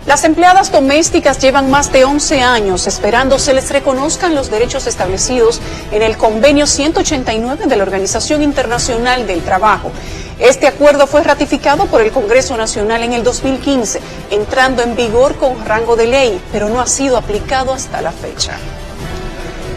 Las empleadas domésticas llevan más de 11 años esperando se les reconozcan los derechos establecidos en el Convenio 189 de la Organización Internacional del Trabajo. Este acuerdo fue ratificado por el Congreso Nacional en el 2015, entrando en vigor con rango de ley, pero no ha sido aplicado hasta la fecha.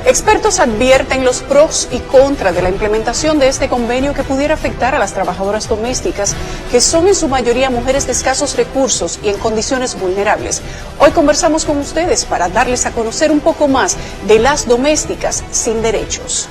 Expertos advierten los pros y contras de la implementación de este convenio que pudiera afectar a las trabajadoras domésticas, que son en su mayoría mujeres de escasos recursos y en condiciones vulnerables. Hoy conversamos con ustedes para darles a conocer un poco más de las domésticas sin derechos.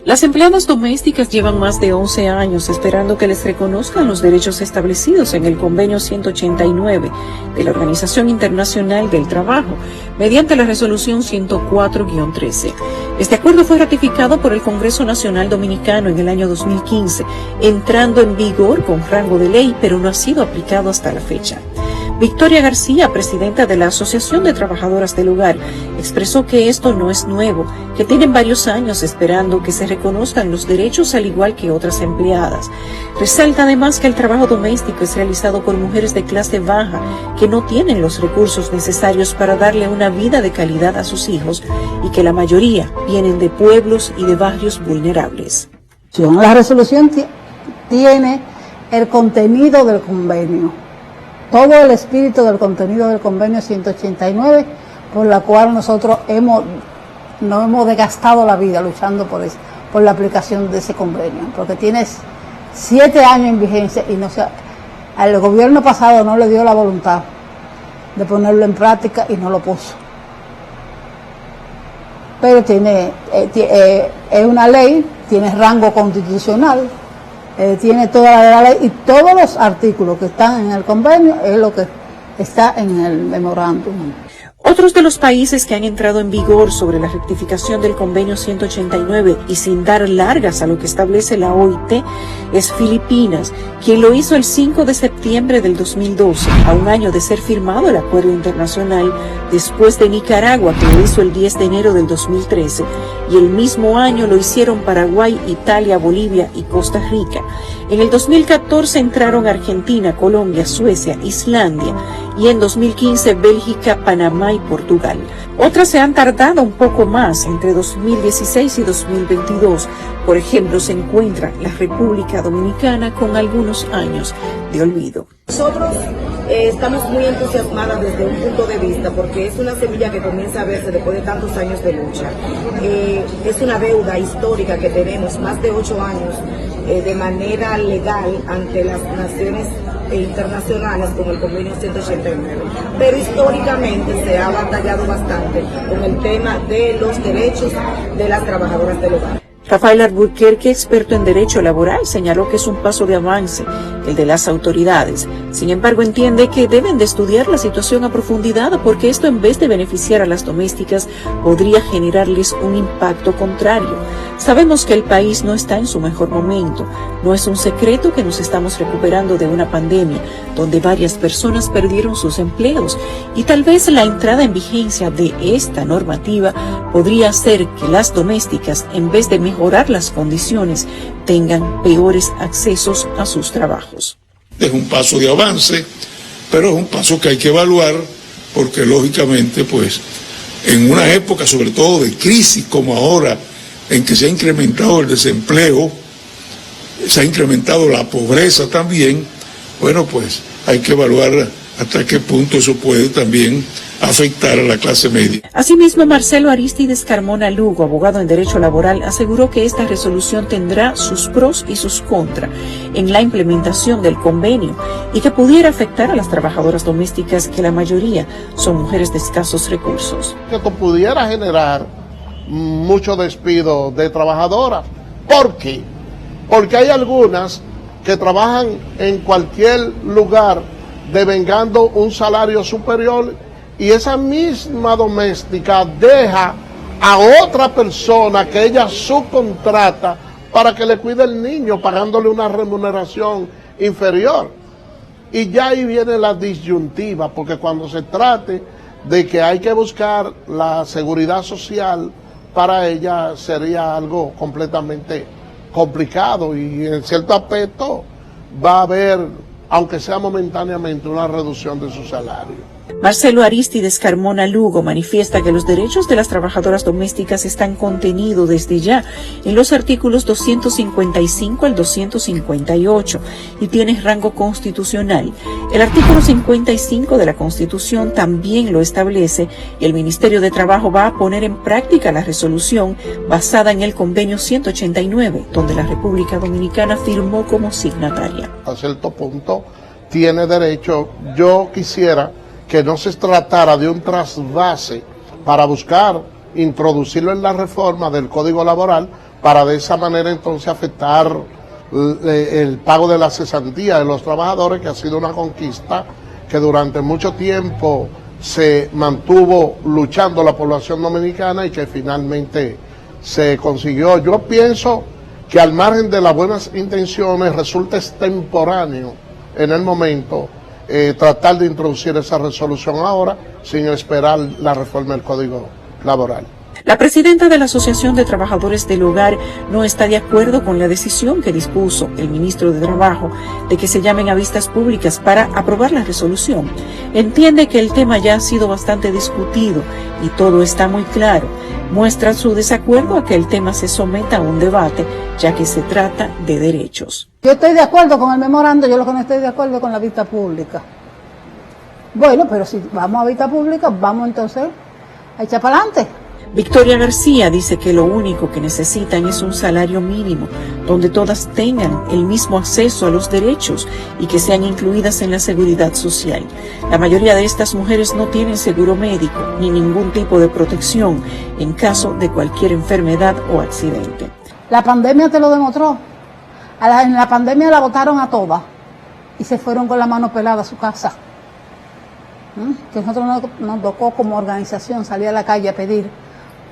Las empleadas domésticas llevan más de 11 años esperando que les reconozcan los derechos establecidos en el Convenio 189 de la Organización Internacional del Trabajo, mediante la Resolución 104-13. Este acuerdo fue ratificado por el Congreso Nacional Dominicano en el año 2015, entrando en vigor con rango de ley, pero no ha sido aplicado hasta la fecha. Victoria García, presidenta de la Asociación de Trabajadoras del Hogar, expresó que esto no es nuevo, que tienen varios años esperando que se reconozcan los derechos al igual que otras empleadas. Resalta además que el trabajo doméstico es realizado por mujeres de clase baja que no tienen los recursos necesarios para darle una vida de calidad a sus hijos y que la mayoría vienen de pueblos y de barrios vulnerables. La resolución tiene el contenido del convenio. Todo el espíritu del contenido del convenio 189, por la cual nosotros nos hemos desgastado la vida luchando por la aplicación de ese convenio, porque tiene 7 años en vigencia y al gobierno pasado no le dio la voluntad de ponerlo en práctica y no lo puso. Pero es una ley, tiene rango constitucional, tiene toda la ley y todos los artículos que están en el convenio es lo que está en el memorándum. Otros de los países que han entrado en vigor sobre la rectificación del Convenio 189 y sin dar largas a lo que establece la OIT es Filipinas, quien lo hizo el 5 de septiembre del 2012, a un año de ser firmado el acuerdo internacional, después de Nicaragua, que lo hizo el 10 de enero del 2013, y el mismo año lo hicieron Paraguay, Italia, Bolivia y Costa Rica. En el 2014 entraron Argentina, Colombia, Suecia, Islandia, y en 2015 Bélgica, Panamá y Portugal. Otras se han tardado un poco más, entre 2016 y 2022. Por ejemplo, se encuentra la República Dominicana con algunos años de olvido. Nosotros estamos muy entusiasmadas desde un punto de vista porque es una semilla que comienza a verse después de tantos años de lucha. Es una deuda histórica que tenemos, más de 8 años de manera legal ante las naciones internacionales con el convenio 189, pero históricamente se ha batallado bastante con el tema de los derechos de las trabajadoras del hogar. Rafael Alburquerque, experto en derecho laboral, señaló que es un paso de avance el de las autoridades. Sin embargo, entiende que deben de estudiar la situación a profundidad porque esto, en vez de beneficiar a las domésticas, podría generarles un impacto contrario. Sabemos que el país no está en su mejor momento. No es un secreto que nos estamos recuperando de una pandemia donde varias personas perdieron sus empleos y tal vez la entrada en vigencia de esta normativa podría hacer que las domésticas, en vez de mejorar las condiciones, tengan peores accesos a sus trabajos. Es un paso de avance, pero es un paso que hay que evaluar porque lógicamente pues en una época sobre todo de crisis como ahora, en que se ha incrementado el desempleo, se ha incrementado la pobreza también, bueno, pues hay que evaluar hasta qué punto eso puede también afectar a la clase media. Asimismo, Marcelo Aristides Carmona Lugo, abogado en Derecho Laboral, aseguró que esta resolución tendrá sus pros y sus contras en la implementación del convenio y que pudiera afectar a las trabajadoras domésticas, que la mayoría son mujeres de escasos recursos. Esto pudiera generar mucho despido de trabajadoras. ¿Por qué? Porque hay algunas que trabajan en cualquier lugar devengando un salario superior y esa misma doméstica deja a otra persona que ella subcontrata para que le cuide el niño pagándole una remuneración inferior. Y ya ahí viene la disyuntiva, porque cuando se trate de que hay que buscar la seguridad social para ella sería algo completamente complicado y en cierto aspecto va a haber aunque sea momentáneamente, una reducción de su salario. Marcelo Aristides Carmona Lugo manifiesta que los derechos de las trabajadoras domésticas están contenidos desde ya en los artículos 255 al 258 y tienen rango constitucional. El artículo 55 de la Constitución también lo establece y el Ministerio de Trabajo va a poner en práctica la resolución basada en el convenio 189, donde la República Dominicana firmó como signataria. A cierto punto tiene derecho. Yo quisiera que no se tratara de un trasvase para buscar introducirlo en la reforma del Código Laboral para de esa manera entonces afectar el pago de la cesantía de los trabajadores, que ha sido una conquista que durante mucho tiempo se mantuvo luchando la población dominicana y que finalmente se consiguió. Yo pienso que al margen de las buenas intenciones resulta extemporáneo en el momento tratar de introducir esa resolución ahora sin esperar la reforma del Código Laboral. La presidenta de la Asociación de Trabajadores del Hogar no está de acuerdo con la decisión que dispuso el ministro de Trabajo de que se llamen a vistas públicas para aprobar la resolución. Entiende que el tema ya ha sido bastante discutido y todo está muy claro. Muestra su desacuerdo a que el tema se someta a un debate, ya que se trata de derechos. Yo estoy de acuerdo con el memorando, yo lo que no estoy de acuerdo con la vista pública. Bueno, pero si vamos a vista pública, vamos entonces a echar para adelante. Victoria García dice que lo único que necesitan es un salario mínimo, donde todas tengan el mismo acceso a los derechos y que sean incluidas en la seguridad social. La mayoría de estas mujeres no tienen seguro médico ni ningún tipo de protección en caso de cualquier enfermedad o accidente. La pandemia te lo demostró. En la pandemia la botaron a todas y se fueron con la mano pelada a su casa. Que nosotros nos tocó como organización salir a la calle a pedir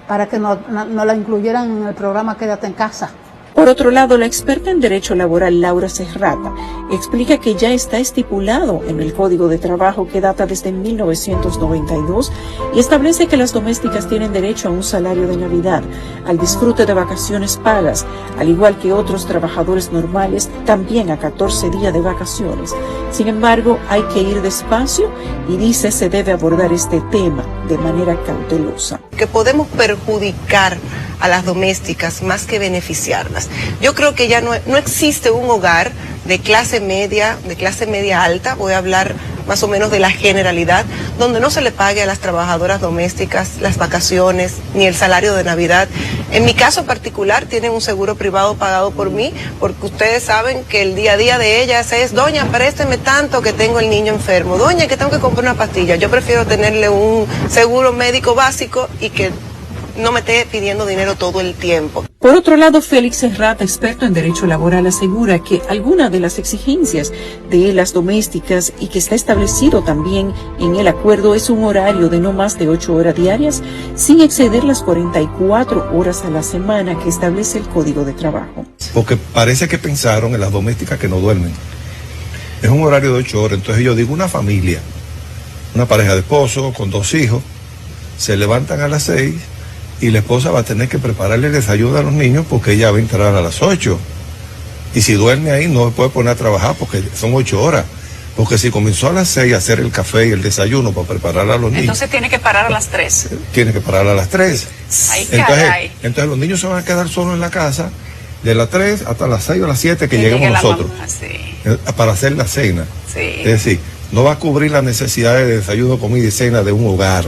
para que nos la incluyeran en el programa Quédate en Casa. Por otro lado, la experta en Derecho Laboral Laura Serrata explica que ya está estipulado en el Código de Trabajo que data desde 1992 y establece que las domésticas tienen derecho a un salario de Navidad, al disfrute de vacaciones pagas, al igual que otros trabajadores normales, también a 14 días de vacaciones. Sin embargo, hay que ir despacio y dice se debe abordar este tema de manera cautelosa. Que podemos perjudicar a las domésticas más que beneficiarlas. Yo creo que ya no existe un hogar de clase media alta, voy a hablar más o menos de la generalidad, donde no se le pague a las trabajadoras domésticas las vacaciones ni el salario de Navidad. En mi caso particular tienen un seguro privado pagado por mí, porque ustedes saben que el día a día de ellas es: doña, présteme tanto que tengo el niño enfermo, doña, que tengo que comprar una pastilla. Yo prefiero tenerle un seguro médico básico y que no me esté pidiendo dinero todo el tiempo. Por otro lado, Félix Serrata, experto en derecho laboral, asegura que alguna de las exigencias de las domésticas y que está establecido también en el acuerdo es un horario de no más de 8 horas diarias sin exceder las 44 horas a la semana que establece el Código de Trabajo. Porque parece que pensaron en las domésticas que no duermen. Es un horario de 8 horas, entonces yo digo una familia, una pareja de esposos con 2 hijos, se levantan a las 6 y la esposa va a tener que prepararle el desayuno a los niños porque ella va a entrar a las 8. Y si duerme ahí no se puede poner a trabajar porque son 8 horas. Porque si comenzó a las 6 a hacer el café y el desayuno para preparar a los niños. Entonces tiene que parar a las 3. Tiene que parar a las 3. Ay, caray. Entonces los niños se van a quedar solos en la casa de las 3 hasta las 6 o las 7 que lleguemos nosotros. Mamá, sí. Para hacer la cena. Sí. Es decir, no va a cubrir las necesidades de desayuno, comida y cena de un hogar.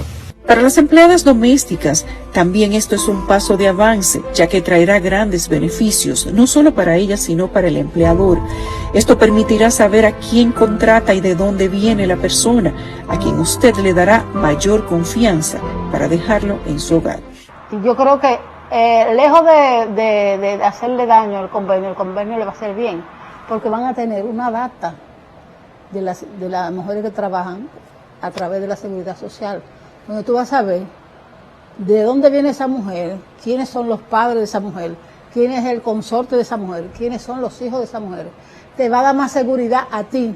Para las empleadas domésticas, también esto es un paso de avance, ya que traerá grandes beneficios, no solo para ellas, sino para el empleador. Esto permitirá saber a quién contrata y de dónde viene la persona, a quien usted le dará mayor confianza para dejarlo en su hogar. Y yo creo que lejos de hacerle daño al convenio, el convenio le va a hacer bien, porque van a tener una data de las mujeres que trabajan a través de la seguridad social, donde tú vas a ver de dónde viene esa mujer, quiénes son los padres de esa mujer, quién es el consorte de esa mujer, quiénes son los hijos de esa mujer. Te va a dar más seguridad a ti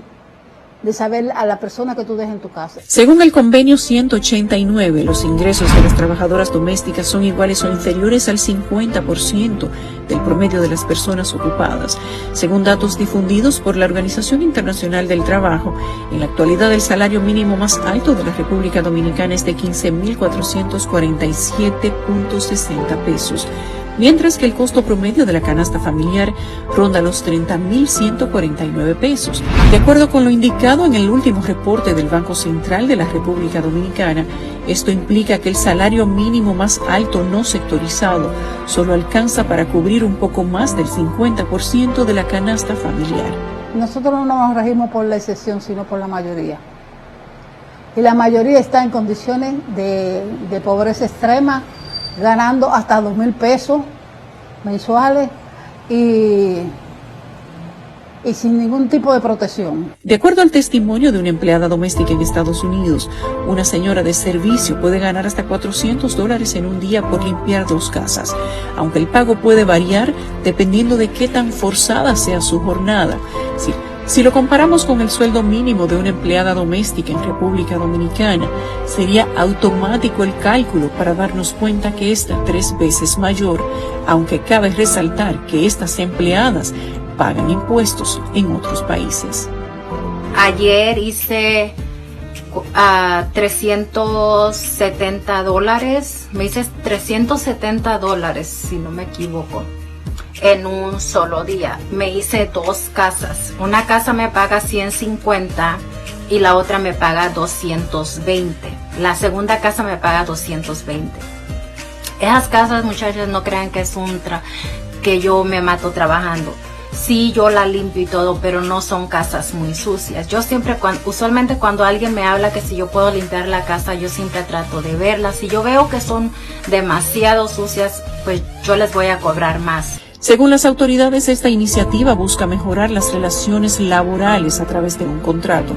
de saber a la persona que tú dejas en tu casa. Según el convenio 189, los ingresos de las trabajadoras domésticas son iguales o inferiores al 50% del promedio de las personas ocupadas. Según datos difundidos por la Organización Internacional del Trabajo, en la actualidad el salario mínimo más alto de la República Dominicana es de 15.447.60 pesos. Mientras que el costo promedio de la canasta familiar ronda los 30.149 pesos. De acuerdo con lo indicado en el último reporte del Banco Central de la República Dominicana, esto implica que el salario mínimo más alto no sectorizado solo alcanza para cubrir un poco más del 50% de la canasta familiar. Nosotros no nos regimos por la excepción, sino por la mayoría. Y la mayoría está en condiciones de pobreza extrema, ganando hasta 2,000 pesos mensuales y sin ningún tipo de protección. De acuerdo al testimonio de una empleada doméstica en Estados Unidos, una señora de servicio puede ganar hasta $400 en un día por limpiar 2 casas, aunque el pago puede variar dependiendo de qué tan forzada sea su jornada. Si lo comparamos con el sueldo mínimo de una empleada doméstica en República Dominicana, sería automático el cálculo para darnos cuenta que está 3 veces mayor, aunque cabe resaltar que estas empleadas pagan impuestos en otros países. Ayer hice $370, me hice $370 si no me equivoco. En un solo día me hice 2 casas. Una casa me paga 150 y la otra me paga 220. La segunda casa me paga 220. Esas casas, muchachos, no crean que es que yo me mato trabajando. Sí, yo la limpio y todo, pero no son casas muy sucias. Yo siempre, usualmente cuando alguien me habla que si yo puedo limpiar la casa, yo siempre trato de verlas. Si yo veo que son demasiado sucias, pues yo les voy a cobrar más. Según las autoridades, esta iniciativa busca mejorar las relaciones laborales a través de un contrato,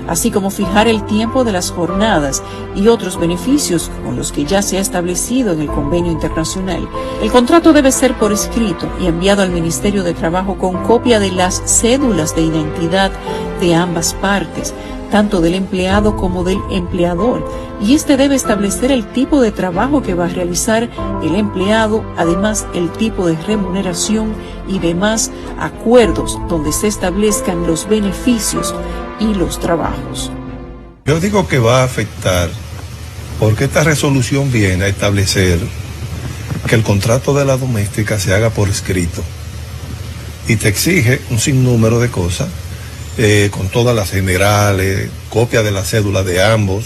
así como fijar el tiempo de las jornadas y otros beneficios con los que ya se ha establecido en el convenio internacional. El contrato debe ser por escrito y enviado al Ministerio de Trabajo con copia de las cédulas de identidad de ambas partes, tanto del empleado como del empleador, y este debe establecer el tipo de trabajo que va a realizar el empleado, además el tipo de remuneración y demás acuerdos donde se establezcan los beneficios y los trabajos. Yo digo que va a afectar porque esta resolución viene a establecer que el contrato de la doméstica se haga por escrito y te exige un sinnúmero de cosas, con todas las generales, copia de la cédula de ambos.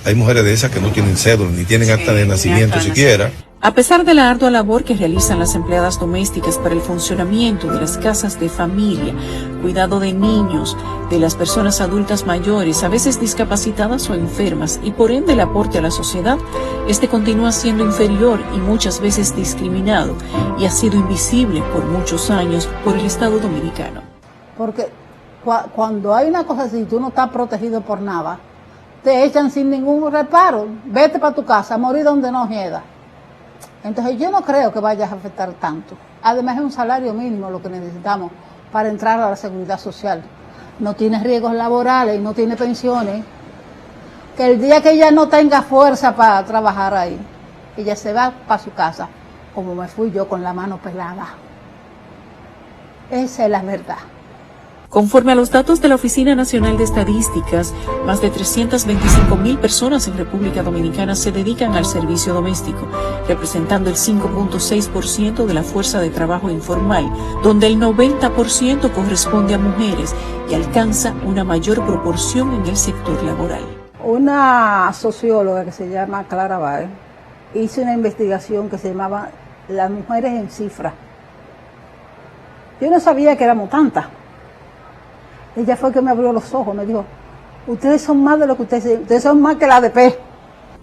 Hay mujeres de esas que no tienen cédula, ni tienen acta de nacimiento siquiera. A pesar de la ardua labor que realizan las empleadas domésticas para el funcionamiento de las casas de familia, cuidado de niños, de las personas adultas mayores, a veces discapacitadas o enfermas, y por ende el aporte a la sociedad, este continúa siendo inferior y muchas veces discriminado, y ha sido invisible por muchos años por el Estado Dominicano. Porque cuando hay una cosa así, tú no estás protegido por nada, te echan sin ningún reparo, vete para tu casa, morir donde no hieda. Entonces yo no creo que vaya a afectar tanto. Además es un salario mínimo lo que necesitamos para entrar a la seguridad social. No tiene riesgos laborales y no tiene pensiones. Que el día que ella no tenga fuerza para trabajar ahí, ella se va para su casa, como me fui yo con la mano pelada. Esa es la verdad. Conforme a los datos de la Oficina Nacional de Estadísticas, más de 325,000 personas en República Dominicana se dedican al servicio doméstico, representando el 5.6% de la fuerza de trabajo informal, donde el 90% corresponde a mujeres y alcanza una mayor proporción en el sector laboral. Una socióloga que se llama Clara Báez hizo una investigación que se llamaba Las mujeres en cifra. Yo no sabía que éramos tantas. Ella fue que me abrió los ojos, me dijo, ustedes son más de lo que ustedes son más que la ADP.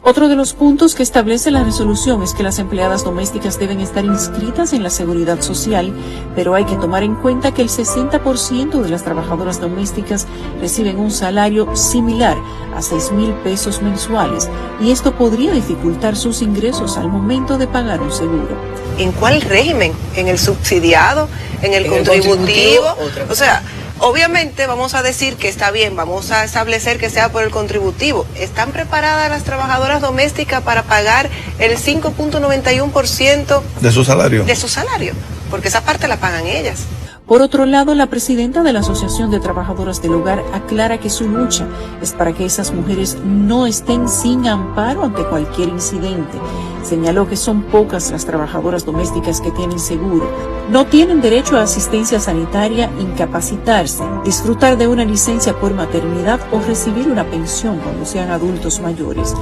Otro de los puntos que establece la resolución es que las empleadas domésticas deben estar inscritas en la seguridad social, pero hay que tomar en cuenta que el 60% de las trabajadoras domésticas reciben un salario similar a 6,000 pesos mensuales, y esto podría dificultar sus ingresos al momento de pagar un seguro. ¿En cuál régimen? ¿En el subsidiado? ¿En el contributivo? O sea, Obviamente vamos a decir que está bien, vamos a establecer que sea por el contributivo. ¿Están preparadas las trabajadoras domésticas para pagar el 5.91% de su salario? De su salario, porque esa parte la pagan ellas. Por otro lado, la presidenta de la Asociación de Trabajadoras del Hogar aclara que su lucha es para que esas mujeres no estén sin amparo ante cualquier incidente. Señaló que son pocas las trabajadoras domésticas que tienen seguro. No tienen derecho a asistencia sanitaria, incapacitarse, disfrutar de una licencia por maternidad o recibir una pensión cuando sean adultos mayores.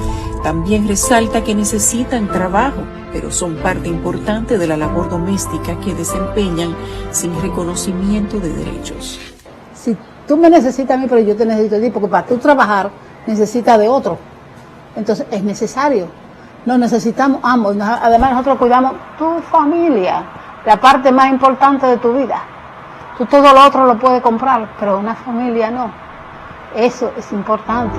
También resalta que necesitan trabajo, pero son parte importante de la labor doméstica que desempeñan sin reconocimiento de derechos. Si tú me necesitas a mí, pero yo te necesito a ti, porque para tú trabajar necesitas de otro. Entonces es necesario. Nos necesitamos ambos. Además nosotros cuidamos tu familia, la parte más importante de tu vida. Tú todo lo otro lo puedes comprar, pero una familia no. Eso es importante.